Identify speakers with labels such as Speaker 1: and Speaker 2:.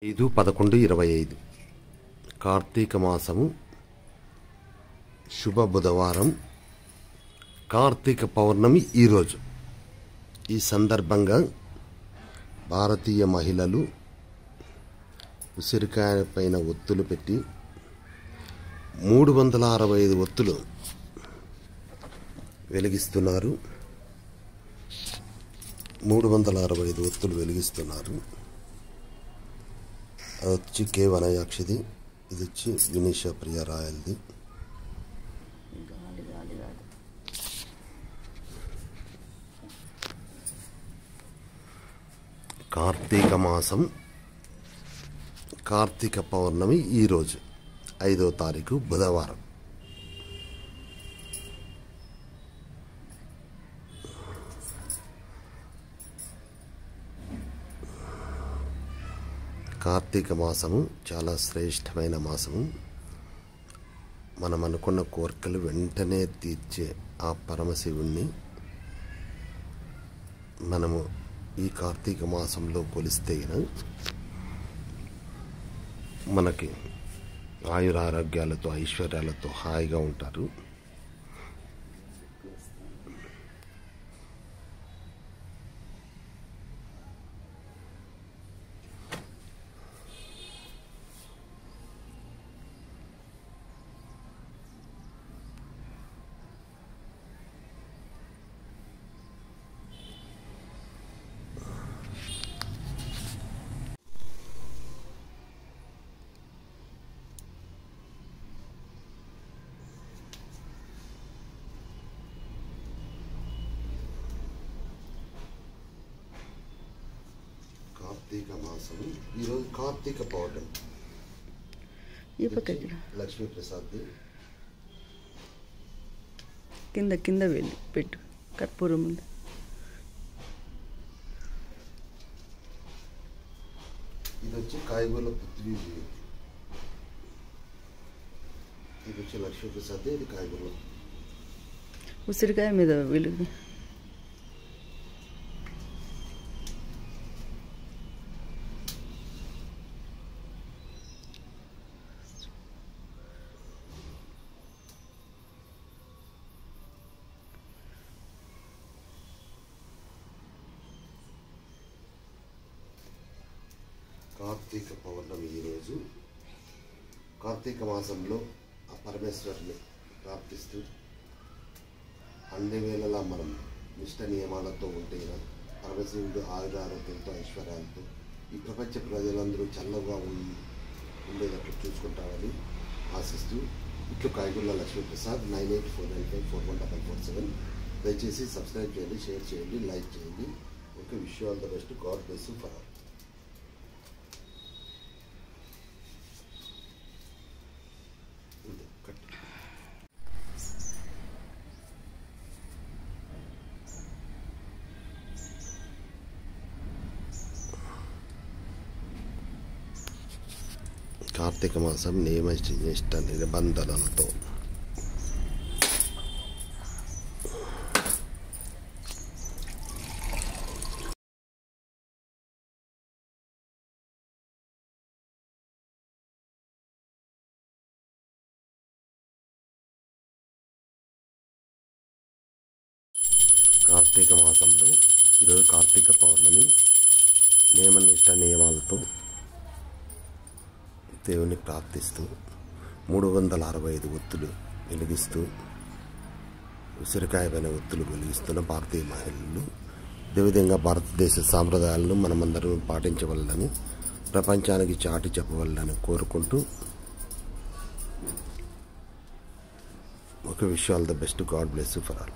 Speaker 1: 5/11/25 కార్తీక మాసము శుభ బుధవారం కార్తీక పౌర్ణమి ఈరోజు. ఈ సందర్భంగా భారతీయ మహిళలు ఉసిరికాయ పైన ఒత్తులు పెట్టి 365 ఒత్తులు వెలిగిస్తున్నారు. 365 ఒత్తులు వెలిగిస్తున్నారు. అది వచ్చి కే వనయాక్షిది, ఇది వచ్చి వినీషా ప్రియ రాయల్ది. కార్తీక మాసం కార్తీక పౌర్ణమి ఈరోజు 5వ తారీఖు బుధవారం. కార్తీక మాసము చాలా శ్రేష్టమైన మాసము. మనం అనుకున్న కోరికలు వెంటనే తీర్చే ఆ పరమశివుణ్ణి మనము ఈ కార్తీక మాసంలో కొలిస్తే మనకి ఆయురారోగ్యాలతో ఐశ్వర్యాలతో హాయిగా ఉంటారు. కార్తీక మాసము ఈరోజు కార్తీక పౌర్ణమి. లక్ష్మీ ప్రసాద్
Speaker 2: కింద వెళ్ళి పెట్టు కర్పూరం ఉంది.
Speaker 1: ఇది వచ్చి కాయగూరల పుత్రి, ఇది వచ్చి లక్ష్మీ ప్రసాద్, ఇది కాయగూరల
Speaker 2: ఉసిరికాయ మీద వెలుగు.
Speaker 1: కార్తీక పౌర్ణమి ఈరోజు. కార్తీక మాసంలో ఆ పరమేశ్వరుని ప్రార్థిస్తూ అన్ని వేళలా మనం నిష్ట నియమాలతో ఉంటే పరమశివుడు ఆయురారోగ్యంతో ఐశ్వర్యాలతో ఈ ప్రపంచ ప్రజలందరూ చల్లగా ఉండేటట్లు చూసుకుంటామని ఆశిస్తూ ఇట్లు కాయగూరల లక్ష్మీ ప్రసాద్ 9849541447. దయచేసి సబ్స్క్రైబ్ చేయండి, షేర్ చేయండి, లైక్ చేయండి. Okay, wish you all the best. God bless you for all. Kartika మాసం నియమనిష్ట నిబంధనలతో కార్తీక మాసంలో ఈరోజు కార్తీక పౌర్ణమి నియమనిష్ట నియమాలతో దేవుని ప్రార్థిస్తూ 365 ఒత్తులు వెలిగిస్తూ ఉసిరికాయ పైన ఒత్తులు వెలిగిస్తున్న భారతీయ మహిళలు అదేవిధంగా భారతదేశ సాంప్రదాయాలను మనమందరం పాటించవలనని ప్రపంచానికి చాటి చెప్పవలనని కోరుకుంటూ ఒక wish you all the best. God bless you for all.